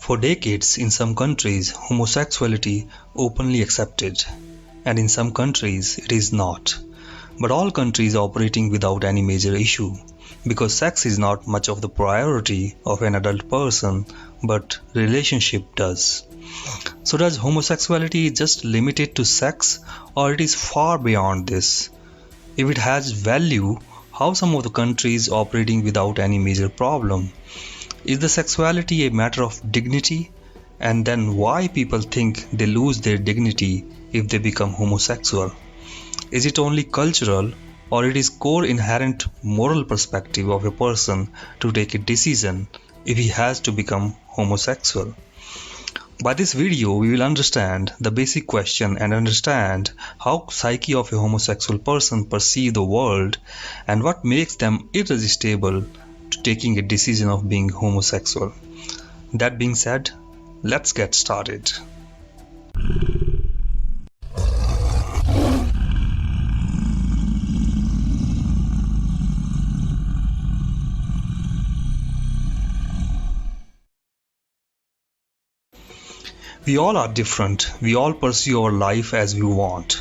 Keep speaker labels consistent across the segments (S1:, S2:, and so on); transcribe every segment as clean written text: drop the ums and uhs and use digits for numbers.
S1: For decades, in some countries, homosexuality openly accepted, and in some countries it is not. But all countries operating without any major issue, because sex is not much of the priority of an adult person, but relationship does. So does homosexuality just limited to sex, or it is far beyond this? If it has value, how some of the countries operating without any major problem? Is the sexuality a matter of dignity? And then why people think they lose their dignity if they become homosexual? Is it only cultural, or it is core inherent moral perspective of a person to take a decision if he has to become homosexual? By this video, we will understand the basic question and understand how psyche of a homosexual person perceive the world and what makes them irresistible to taking a decision of being homosexual. That being said, let's get started. We all are different. We all pursue our life as we want,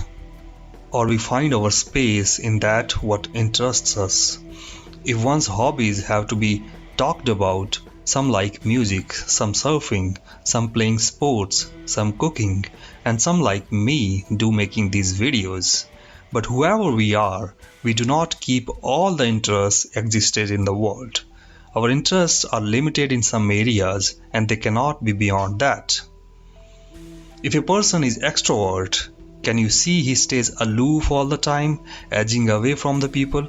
S1: or we find our space in that what interests us. If one's hobbies have to be talked about, some like music, some surfing, some playing sports, some cooking, and some like me do making these videos. But whoever we are, we do not keep all the interests existed in the world. Our interests are limited in some areas and they cannot be beyond that. If a person is extrovert, can you see he stays aloof all the time, edging away from the people?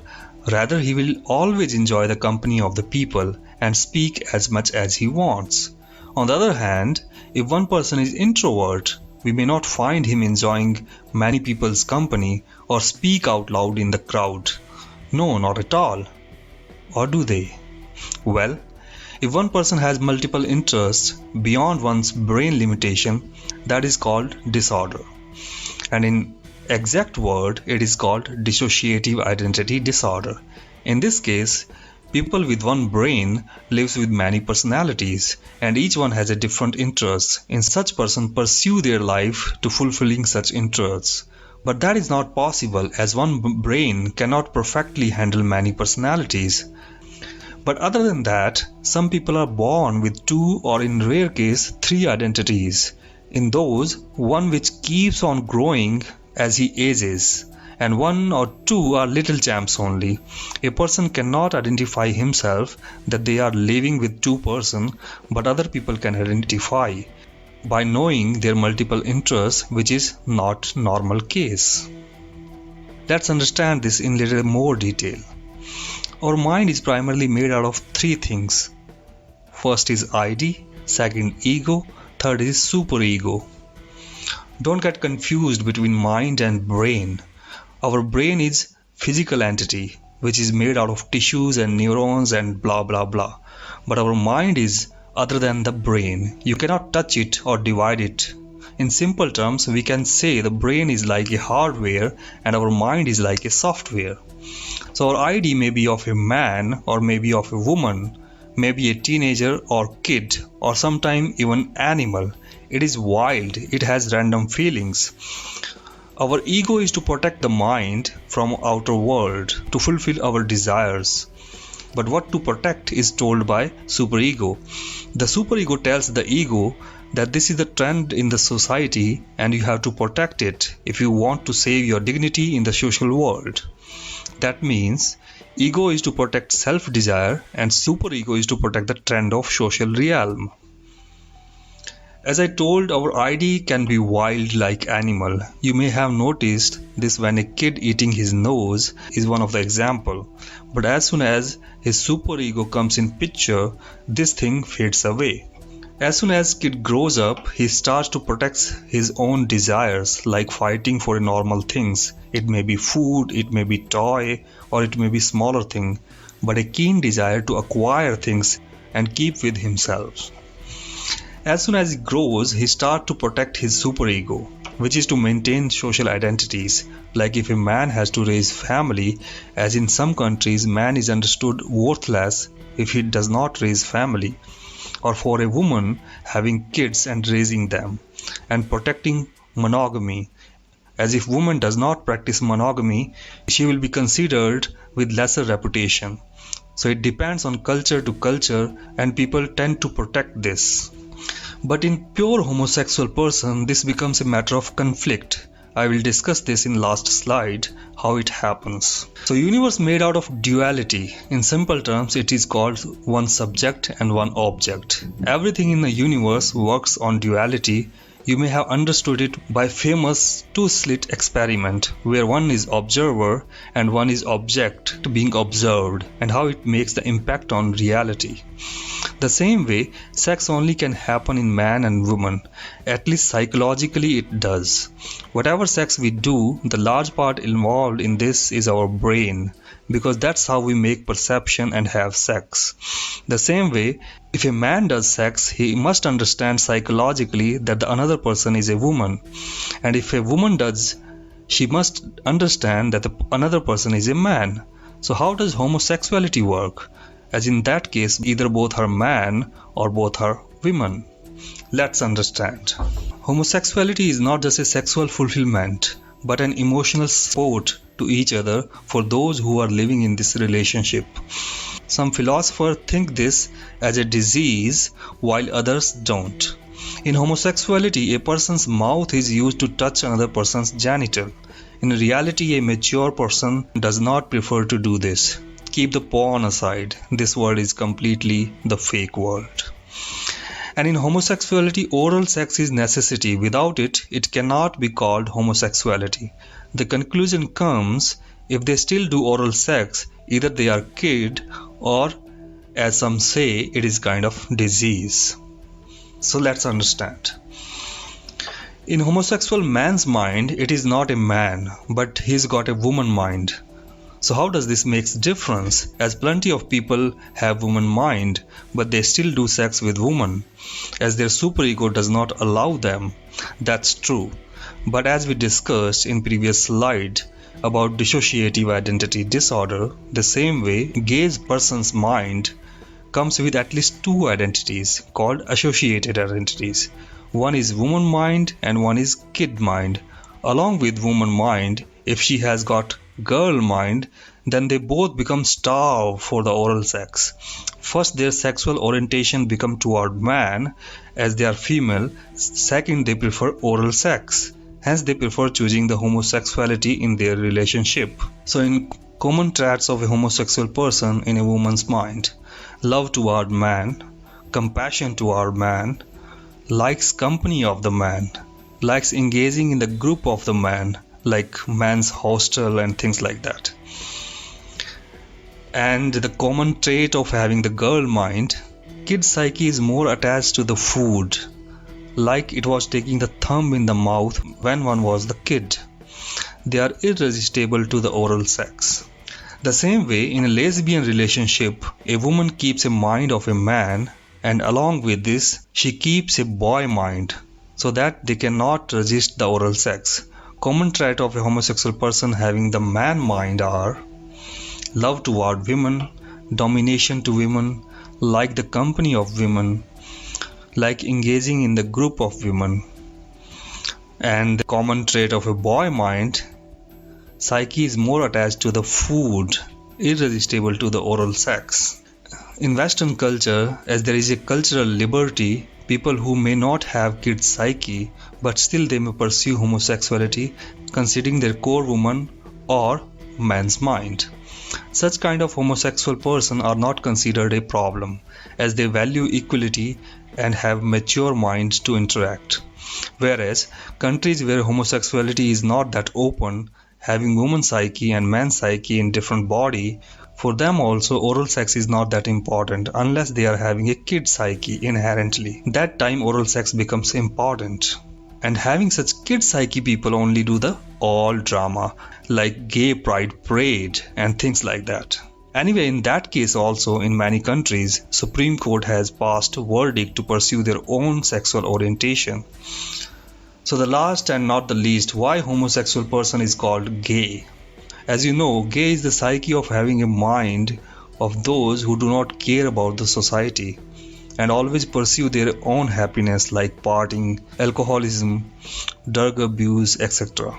S1: Rather, he will always enjoy the company of the people and speak as much as he wants. On the other hand, if one person is introvert, we may not find him enjoying many people's company or speak out loud in the crowd. No, not at all. Or do they? Well, if one person has multiple interests beyond one's brain limitation, that is called disorder. And in exact word, it is called dissociative identity disorder. In this case, people with one brain lives with many personalities, and each one has a different interest. In such person pursue their life to fulfilling such interests. But that is not possible, as one brain cannot perfectly handle many personalities. But other than that, some people are born with two or in rare case three identities. In those, one which keeps on growing as he ages, and one or two are little champs only. A person cannot identify himself that they are living with two persons, but other people can identify by knowing their multiple interests, which is not normal case. Let's understand this in little more detail. Our mind is primarily made out of three things. First is ID, second ego, third is superego. Don't get confused between mind and brain. Our brain is physical entity which is made out of tissues and neurons and blah blah blah. But our mind is other than the brain. You cannot touch it or divide it. In simple terms, we can say the brain is like a hardware and our mind is like a software. So our ID may be of a man or maybe of a woman, maybe a teenager or kid or sometime even animal. It is wild, it has random feelings. Our ego is to protect the mind from outer world, to fulfill our desires. But what to protect is told by superego. The superego tells the ego that this is the trend in the society and you have to protect it if you want to save your dignity in the social world. That means ego is to protect self-desire and superego is to protect the trend of social realm. As I told, our ID can be wild like animal. You may have noticed this when a kid eating his nose is one of the example. But as soon as his superego comes in picture, this thing fades away. As soon as kid grows up, he starts to protect his own desires, like fighting for normal things. It may be food, it may be toy, or it may be smaller thing, but a keen desire to acquire things and keep with himself. As soon as he grows, he starts to protect his superego, which is to maintain social identities. Like if a man has to raise family, as in some countries man is understood worthless if he does not raise family. or for a woman having kids and raising them, and protecting monogamy. As if woman does not practice monogamy, she will be considered with lesser reputation. So it depends on culture to culture, and people tend to protect this. But in pure homosexual person, this becomes a matter of conflict. I will discuss this in last slide, how it happens. So universe made out of duality. In simple terms, it is called one subject and one object. Everything in the universe works on duality. You may have understood it by famous two-slit experiment, where one is observer and one is object being observed, and how it makes the impact on reality. The same way, sex only can happen in man and woman, at least psychologically it does. Whatever sex we do, the large part involved in this is our brain, because that's how we make perception and have sex. The same way, if a man does sex, he must understand psychologically that the another person is a woman. And if a woman does, she must understand that the another person is a man. So how does homosexuality work? As in that case, either both are man or both are women. Let's understand. Homosexuality is not just a sexual fulfillment, but an emotional support to each other for those who are living in this relationship. Some philosophers think this as a disease, while others don't. In homosexuality, a person's mouth is used to touch another person's genital. In reality, a mature person does not prefer to do this. Keep the porn aside. This world is completely the fake world. And in homosexuality, oral sex is necessity. Without it, it cannot be called homosexuality. The conclusion comes, if they still do oral sex, either they are kid or, as some say, it is kind of disease. So let's understand. In homosexual man's mind, it is not a man, but he's got a woman mind. So how does this make difference? As plenty of people have woman mind, but they still do sex with women, as their superego does not allow them. That's true. But as we discussed in previous slide about dissociative identity disorder, the same way gay person's mind comes with at least two identities called associated identities. One is woman mind and one is kid mind. Along with woman mind, if she has got girl mind, then they both become starved for the oral sex. First, their sexual orientation become toward man as they are female. Second, they prefer oral sex. Hence, they prefer choosing the homosexuality in their relationship. So, in common traits of a homosexual person in a woman's mind: love toward man, compassion toward man, likes company of the man, likes engaging in the group of the man, like man's hostel and things like that. And the common trait of having the girl mind, kid psyche is more attached to the food, like it was taking the thumb in the mouth when one was the kid. They are irresistible to the oral sex. The same way, in a lesbian relationship, a woman keeps a mind of a man, and along with this, she keeps a boy mind, so that they cannot resist the oral sex. Common trait of a homosexual person having the man mind are love toward women, domination to women, like the company of women, like engaging in the group of women. And the common trait of a boy mind, psyche is more attached to the food, irresistible to the oral sex. In Western culture, as there is a cultural liberty, people who may not have kid psyche, but still they may pursue homosexuality, considering their core woman or man's mind. Such kind of homosexual person are not considered a problem, as they value equality and have mature minds to interact. Whereas countries where homosexuality is not that open, having woman psyche and man psyche in different body, for them also oral sex is not that important unless they are having a kid psyche inherently. That time oral sex becomes important. And having such kid psyche people only do the all drama, like gay pride parade and things like that. Anyway, in that case also, in many countries, Supreme Court has passed a verdict to pursue their own sexual orientation. So the last and not the least, why homosexual person is called gay? As you know, gay is the psyche of having a mind of those who do not care about the society. and always pursue their own happiness like partying, alcoholism, drug abuse, etc.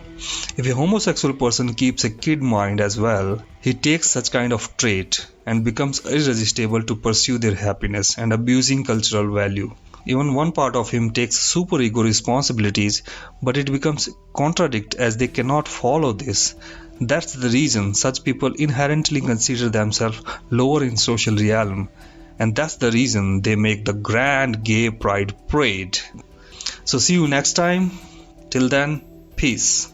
S1: If a homosexual person keeps a kid mind as well, he takes such kind of trait and becomes irresistible to pursue their happiness and abusing cultural value. Even one part of him takes superego responsibilities, but it becomes contradict as they cannot follow this. That's the reason such people inherently consider themselves lower in social realm, and that's the reason they make the grand gay pride parade. So see you next time. Till then, peace.